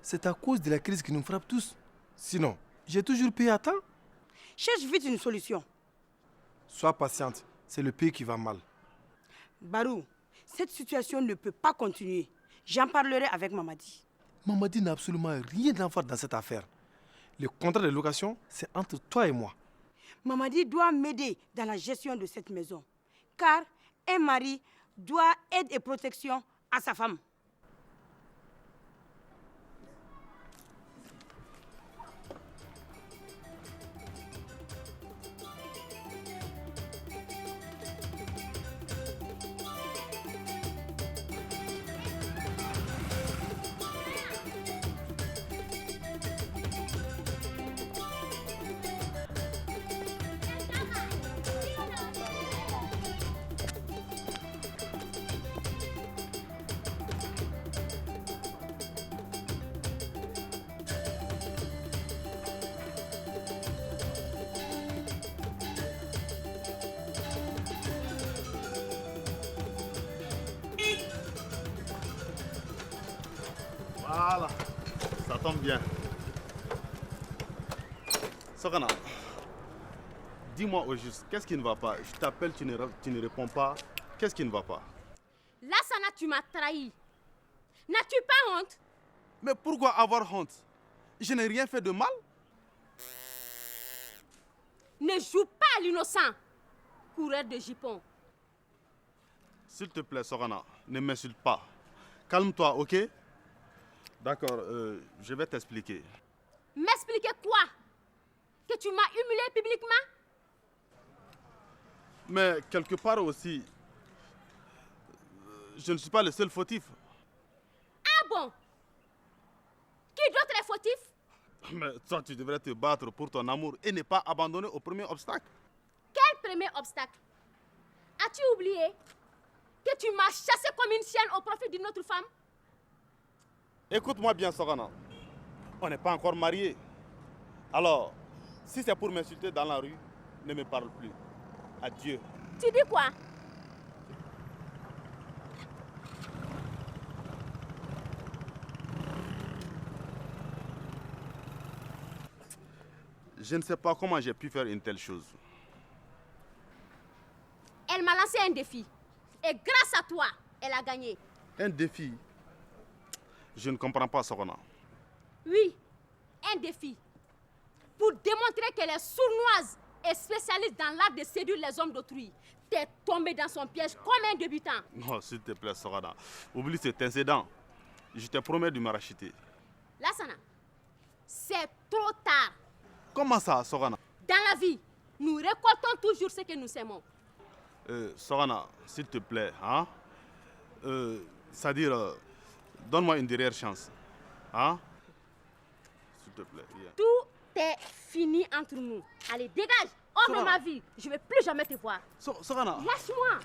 c'est à cause de la crise qui nous frappe tous. Sinon, j'ai toujours payé à temps. Cherche vite une solution. Sois patiente, c'est le pays qui va mal. Barou, cette situation ne peut pas continuer. J'en parlerai avec Mamadi. Mamadi n'a absolument rien à voir dans cette affaire. Le contrat de location, c'est entre toi et moi. Mamadi doit m'aider dans la gestion de cette maison. Car un mari doit aide et protection à sa femme. Voilà, ça tombe bien. Sorana, dis-moi au juste, qu'est-ce qui ne va pas? Je t'appelle, tu ne réponds pas. Qu'est-ce qui ne va pas? Lassana, tu m'as trahi. N'as-tu pas honte? Mais pourquoi avoir honte? Je n'ai rien fait de mal. Ne joue pas à l'innocent, coureur de jupons. S'il te plaît, Sorana, ne m'insulte pas. Calme-toi, ok? D'accord, je vais t'expliquer. M'expliquer quoi? Que tu m'as humilié publiquement? Mais quelque part aussi, je ne suis pas le seul fautif. Ah bon? Qui d'autre est fautif? Mais toi, tu devrais te battre pour ton amour et ne pas abandonner au premier obstacle. Quel premier obstacle? As-tu oublié que tu m'as chassé comme une chienne au profit d'une autre femme? Écoute-moi bien, Sorana. On n'est pas encore mariés. Alors, si c'est pour m'insulter dans la rue, ne me parle plus. Adieu. Tu dis quoi? Je ne sais pas comment j'ai pu faire une telle chose. Elle m'a lancé un défi. Et grâce à toi, elle a gagné. Un défi? Je ne comprends pas, Sorana. Oui, un défi. Pour démontrer qu'elle est sournoise et spécialiste dans l'art de séduire les hommes d'autrui. T'es tombé dans son piège comme un débutant. Non, s'il te plaît, Sorana. Oublie cet incident. Je te promets de me racheter. Lassana, c'est trop tard. Comment ça, Sorana? Dans la vie, nous récoltons toujours ce que nous sémons. Sorana, s'il te plaît, hein? C'est-à-dire, donne-moi une dernière chance. Hein? S'il te plaît, viens. Tout est fini entre nous. Allez, dégage, hors de ma vie. Je ne vais plus jamais te voir. Sorana. Lâche-moi.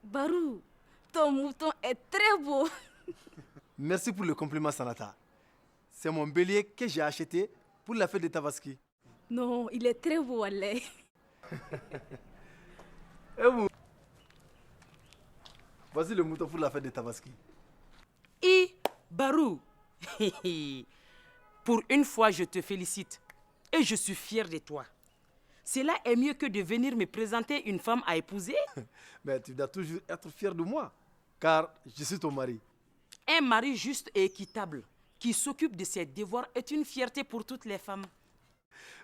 Barou, ton mouton est très beau. Merci pour le compliment, Sanata. C'est mon bélier que j'ai acheté pour la fête de Tabaski. Non, il est très beau, allez. Et vous? Voici le mouton pour la fête de Tabaski. Et Barou, pour une fois, je te félicite et je suis fier de toi. Cela est mieux que de venir me présenter une femme à épouser. Mais tu dois toujours être fier de moi, car je suis ton mari. Un mari juste et équitable qui s'occupe de ses devoirs est une fierté pour toutes les femmes.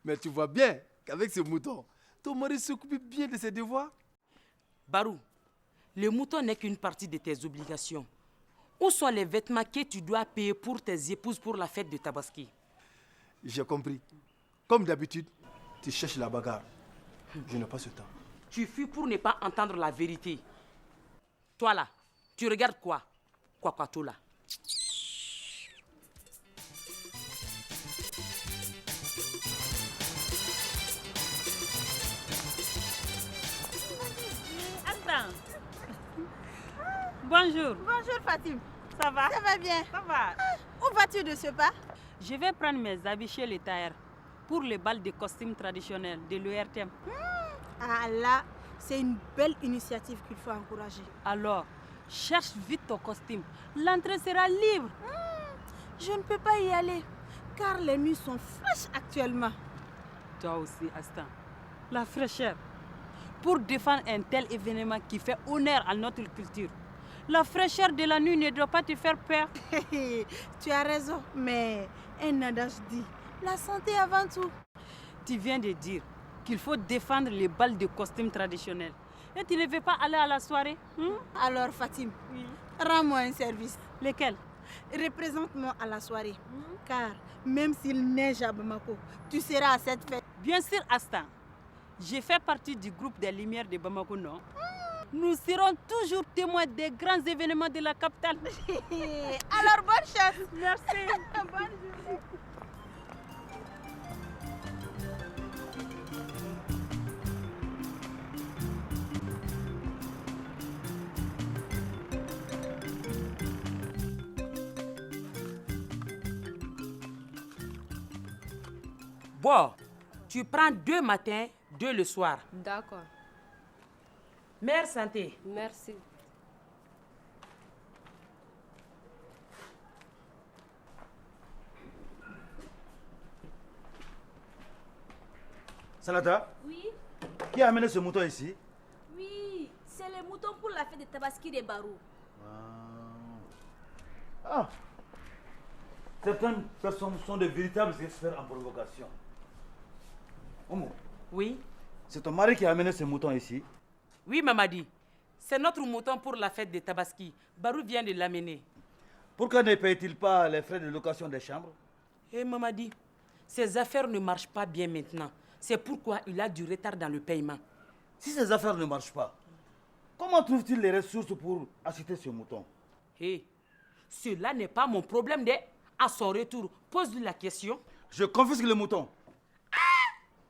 Mais tu vois bien qu'avec ce mouton, ton mari s'occupe bien de ses devoirs. Barou, le mouton n'est qu'une partie de tes obligations. Où sont les vêtements que tu dois payer pour tes épouses pour la fête de Tabaski? J'ai compris. Comme d'habitude, tu cherches la bagarre. Je n'ai pas ce temps. Tu fuis pour ne pas entendre la vérité. Toi là, tu regardes quoi? Quoi là? Attends. Bonjour. Bonjour Fatim. Ça va? Ça va bien? Ça va. Où vas-tu de ce pas? Je vais prendre mes habits chez les tailleurs pour le bal des costumes traditionnels de l'URTM. Ah là, c'est une belle initiative qu'il faut encourager. Alors, cherche vite ton costume. L'entrée sera libre. Je ne peux pas y aller car les nuits sont fraîches actuellement. Toi aussi, Astan. La fraîcheur. Pour défendre un tel événement qui fait honneur à notre culture, la fraîcheur de la nuit ne doit pas te faire peur. Tu as raison, mais un adage dit, la santé avant tout. Tu viens de dire qu'il faut défendre les balles de costumes traditionnels. Et tu ne veux pas aller à la soirée? Alors Fatim, rends-moi un service. Lequel? Représente-moi à la soirée. Car même s'il neige à Bamako, tu seras à cette fête. Bien sûr, Astan. Je fais partie du groupe des Lumières de Bamako, non? Nous serons toujours témoins des grands événements de la capitale. Alors bonne chance. Merci. Bonne journée. Bon, tu prends 2 matins, 2 le soir. D'accord. Mère santé. Merci. Salata, Oui, qui a amené ce mouton ici? oui, c'est le mouton pour la fête de Tabaski de Barou. Ah. Certaines personnes sont de véritables experts en provocation. Oumou, Oui. c'est ton mari qui a amené ce mouton ici? Oui, Mamadi. C'est notre mouton pour la fête de Tabaski. Barou vient de l'amener. Pourquoi ne paye-t-il pas les frais de location des chambres? Hé, Mamadi, ces affaires ne marchent pas bien maintenant. C'est pourquoi il a du retard dans le paiement. Si ces affaires ne marchent pas, comment trouve-t-il les ressources pour acheter ce mouton? Hé, cela n'est pas mon problème de... À son retour, pose-lui la question. Je confisque le mouton.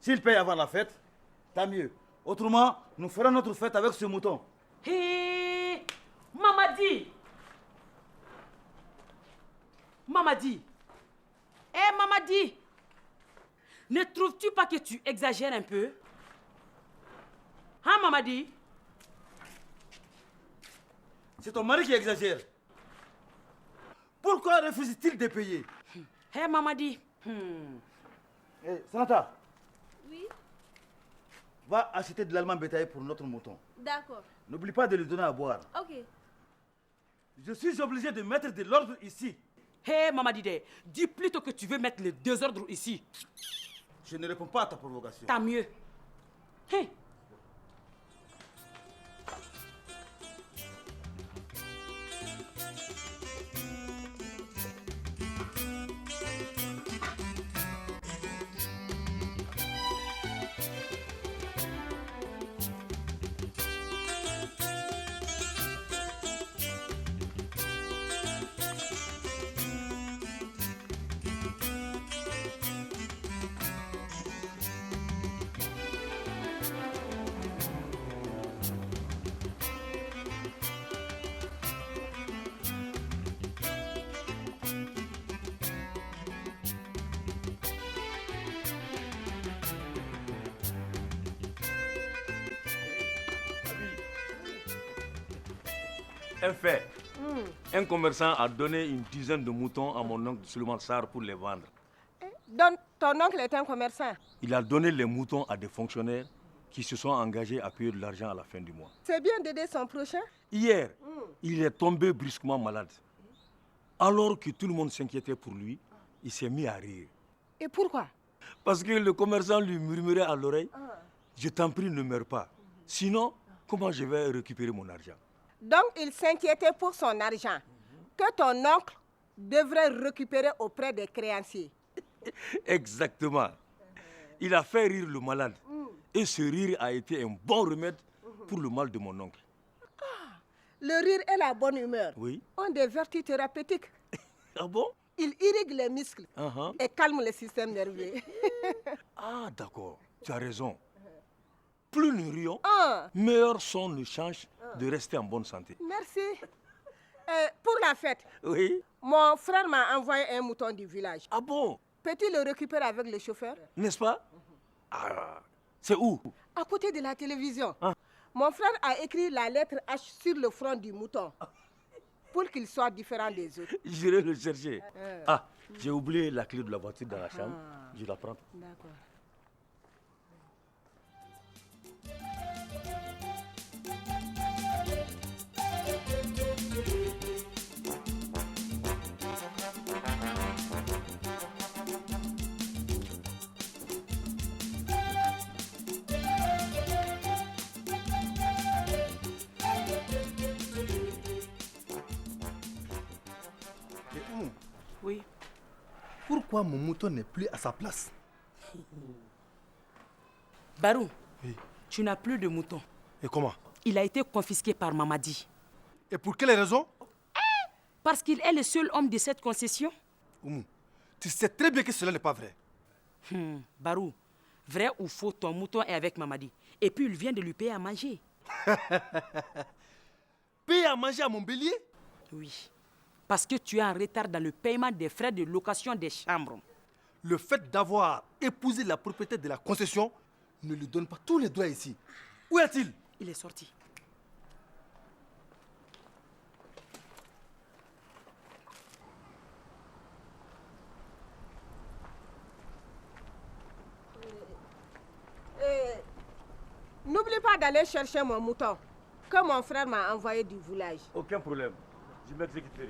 S'il paye avant la fête, tant mieux. Autrement, nous ferons notre fête avec ce mouton. Hé, Mamadi. Mamadi. Hé, Mamadi. Ne trouves-tu pas que tu exagères un peu? Hein, Mamadi? C'est ton mari qui exagère. Pourquoi refuse-t-il de payer? Hé, Mamadi. Eh, Sanata, Oui, va acheter de l'allemand bétail pour notre mouton. d'accord. N'oublie pas de lui donner à boire. Ok. Je suis obligé de mettre de l'ordre ici. Hé, Mamadi, dis plutôt que tu veux mettre le désordre ici. Je ne réponds pas à ta provocation. Tant mieux. Hé. Un fait. Un commerçant a donné une dizaine de moutons à mon oncle Suleiman Sarr pour les vendre. Donc, ton oncle est un commerçant. Il a donné les moutons à des fonctionnaires qui se sont engagés à payer de l'argent à la fin du mois. C'est bien d'aider son prochain. Hier, il est tombé brusquement malade. Alors que tout le monde s'inquiétait pour lui, il s'est mis à rire. Et pourquoi? Parce que le commerçant lui murmurait à l'oreille, « Je t'en prie, ne meurs pas. Sinon, comment je vais récupérer mon argent ?» Donc, il s'inquiétait pour son argent. que ton oncle devrait récupérer auprès des créanciers. Exactement. Il a fait rire le malade. Et ce rire a été un bon remède pour le mal de mon oncle. Le rire et la bonne humeur Oui. ont des vertus thérapeutiques. Ah bon? Ils irriguent les muscles et calment le système nerveux. Ah d'accord, tu as raison. Plus nous rions, Ah, meilleurs sont nos chances de rester en bonne santé. merci. Pour la fête, Oui. mon frère m'a envoyé un mouton du village. Ah bon? Peux-tu le récupérer avec le chauffeur? N'est-ce pas? Ah, c'est où? À côté de la télévision. Ah. Mon frère a écrit la lettre H sur le front du mouton pour qu'il soit différent des autres. J'irai le chercher. Ah, j'ai oublié la clé de la voiture dans la chambre. Je la prends. D'accord. Oui. Pourquoi mon mouton n'est plus à sa place? Barou, Oui. tu n'as plus de mouton. Et comment? Il a été confisqué par Mamadi. Et pour quelle raison? Parce qu'il est le seul homme de cette concession. Oumou, tu sais très bien que cela n'est pas vrai. Barou, vrai ou faux, ton mouton est avec Mamadi. Et puis il vient de lui payer à manger. Payer à manger à mon bélier? Oui. Parce que tu es en retard dans le paiement des frais de location des chambres. Le fait d'avoir épousé la propriétaire de la concession ne lui donne pas tous les droits ici. Où est-il? Il est sorti. N'oublie pas d'aller chercher mon mouton que mon frère m'a envoyé du village. Aucun problème. Je m'exécuterai.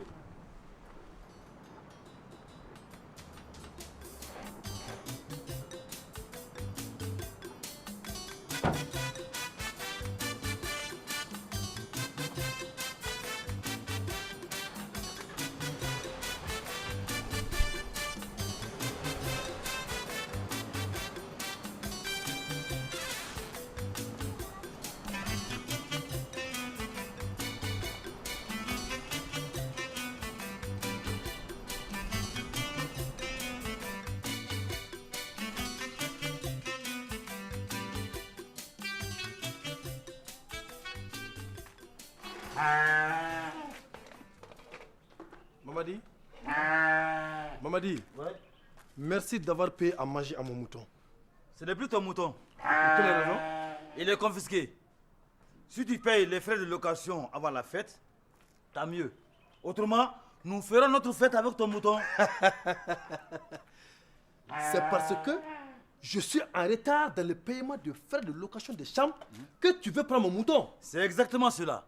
Mamadi? Mamadi, Ouais. merci d'avoir payé à manger à mon mouton. Ce n'est plus ton mouton. Pour quelle raison? Il est confisqué. Si tu payes les frais de location avant la fête, tant mieux. Autrement, nous ferons notre fête avec ton mouton. C'est parce que je suis en retard dans le paiement de frais de location des chambres que tu veux prendre mon mouton. C'est exactement cela.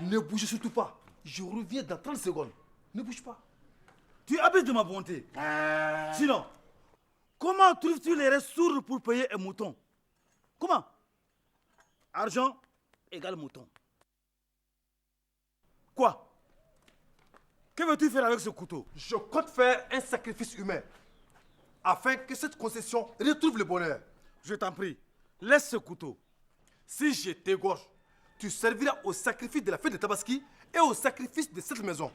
Ne bouge surtout pas. Je reviens dans 30 secondes. Ne bouge pas. Tu abuses de ma bonté. Sinon, comment trouves-tu les ressources pour payer un mouton? Comment? Argent égale mouton. Quoi? Que veux-tu faire avec ce couteau? Je compte faire un sacrifice humain afin que cette concession retrouve le bonheur. Je t'en prie, laisse ce couteau. Si je t'égorge, tu serviras au sacrifice de la fête de Tabaski et au sacrifice de cette maison.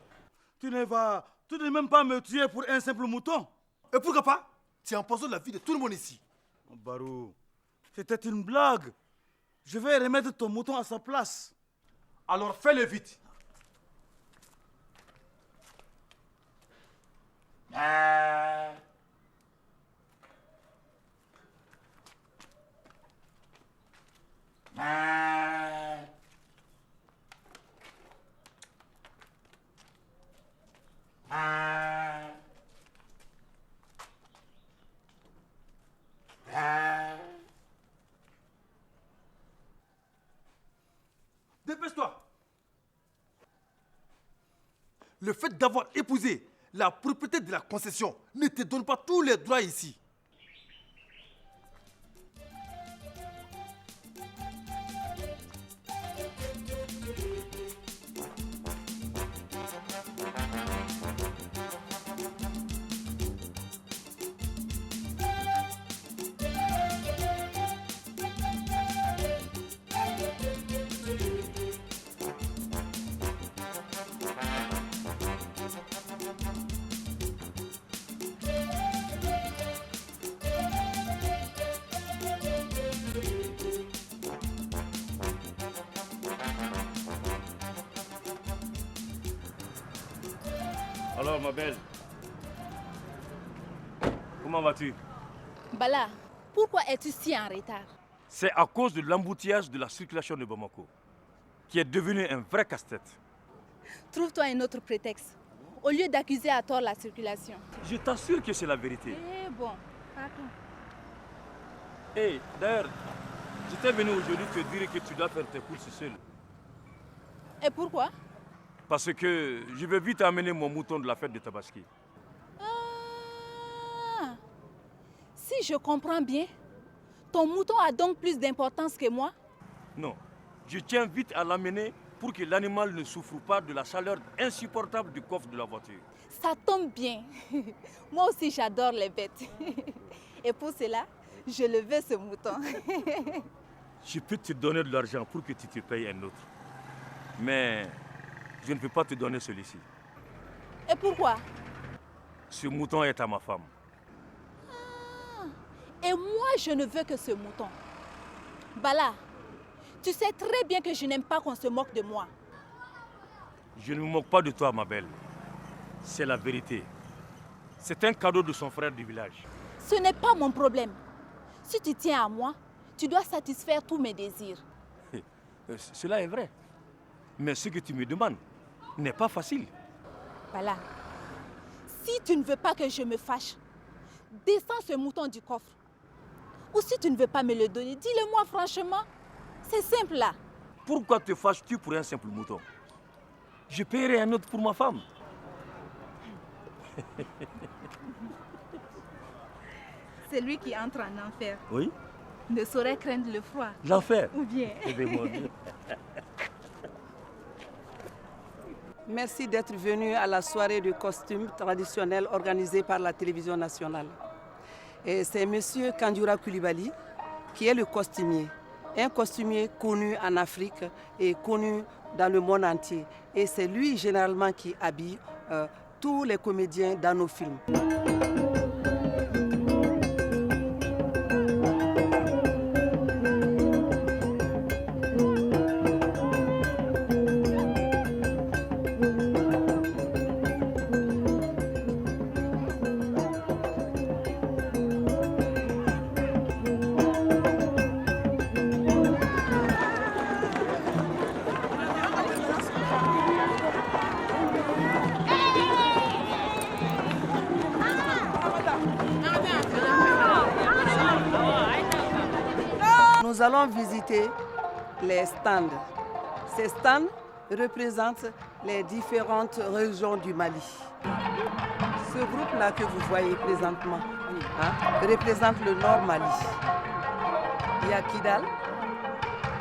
Tu ne même pas me tuer pour un simple mouton. Et pourquoi pas? Tu empoisonnes la vie de tout le monde ici. Barou, c'était une blague. Je vais remettre ton mouton à sa place. Alors fais-le vite. Dépêche-toi. Le fait d'avoir épousé la propriété de la concession ne te donne pas tous les droits ici. Alors, ma belle, comment vas-tu? Bala, pourquoi es-tu si en retard? C'est à cause de l'embouteillage de la circulation de Bamako, qui est devenu un vrai casse-tête. Trouve-toi un autre prétexte, au lieu d'accuser à tort la circulation. Je t'assure que c'est la vérité. Eh bon, pardon. Hey, d'ailleurs, j'étais venu aujourd'hui te dire que tu dois faire tes courses seul. Et pourquoi? Parce que je vais vite amener mon mouton de la fête de Tabaski. Ah, si je comprends bien, ton mouton a donc plus d'importance que moi? Non, je tiens vite à l'amener pour que l'animal ne souffre pas de la chaleur insupportable du coffre de la voiture. Ça tombe bien. Moi aussi, j'adore les bêtes. Et pour cela, je le veux, ce mouton. Je peux te donner de l'argent pour que tu te payes un autre. Mais je ne peux pas te donner celui-ci. Et pourquoi? Ce mouton est à ma femme. Ah, et moi, je ne veux que ce mouton. Bala, tu sais très bien que je n'aime pas qu'on se moque de moi. Je ne me moque pas de toi, ma belle. C'est la vérité. C'est un cadeau de son frère du village. Ce n'est pas mon problème. Si tu tiens à moi, tu dois satisfaire tous mes désirs. Cela est vrai. Mais ce que tu me demandes n'est pas facile. Bala, si tu ne veux pas que je me fâche, descends ce mouton du coffre. Ou si tu ne veux pas me le donner, dis-le-moi franchement. C'est simple là. Pourquoi te fâches-tu pour un simple mouton? Je paierai un autre pour ma femme. Celui qui entre en enfer Oui? ne saurait craindre le froid. L'enfer? Ou bien... Mon Dieu. Merci d'être venu à la soirée de costumes traditionnels organisée par la télévision nationale. Et c'est M. Kandjoura Koulibaly qui est le costumier. Un costumier connu en Afrique et connu dans le monde entier. Et c'est lui généralement qui habille tous les comédiens dans nos films. Nous allons visiter les stands. Ces stands représentent les différentes régions du Mali. Ce groupe-là que vous voyez présentement représente le Nord Mali. Il y a Kidal,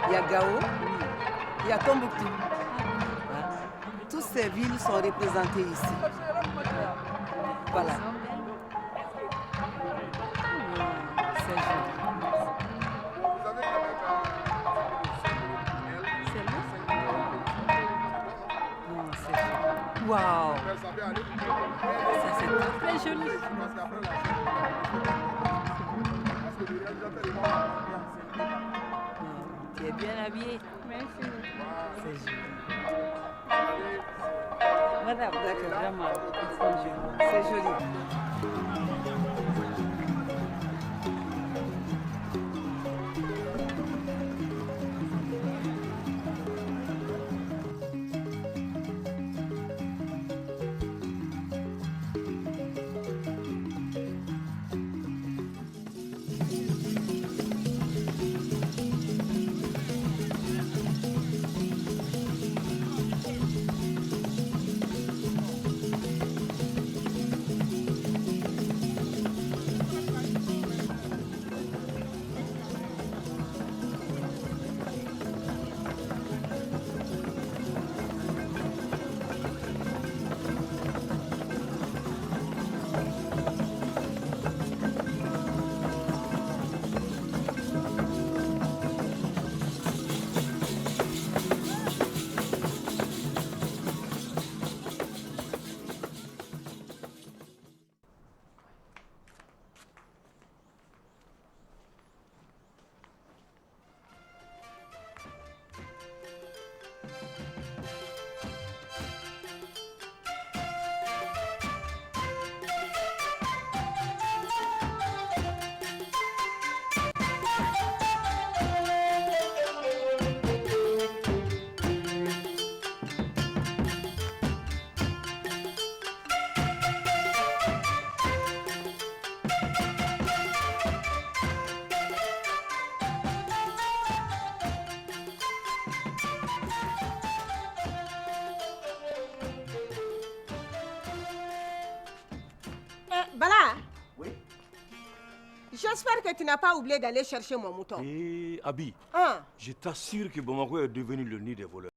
il y a Gao, il y a Tombouctou. Toutes ces villes sont représentées ici. Voilà. Waouh! Ça c'est très joli. Tu es bien habillée. Merci. C'est joli. Madame, d'accord, vraiment. C'est joli. Bala, Oui. j'espère que tu n'as pas oublié d'aller chercher mon mouton. Et Abi, Hein? je t'assure que Bamako est devenu le nid des voleurs.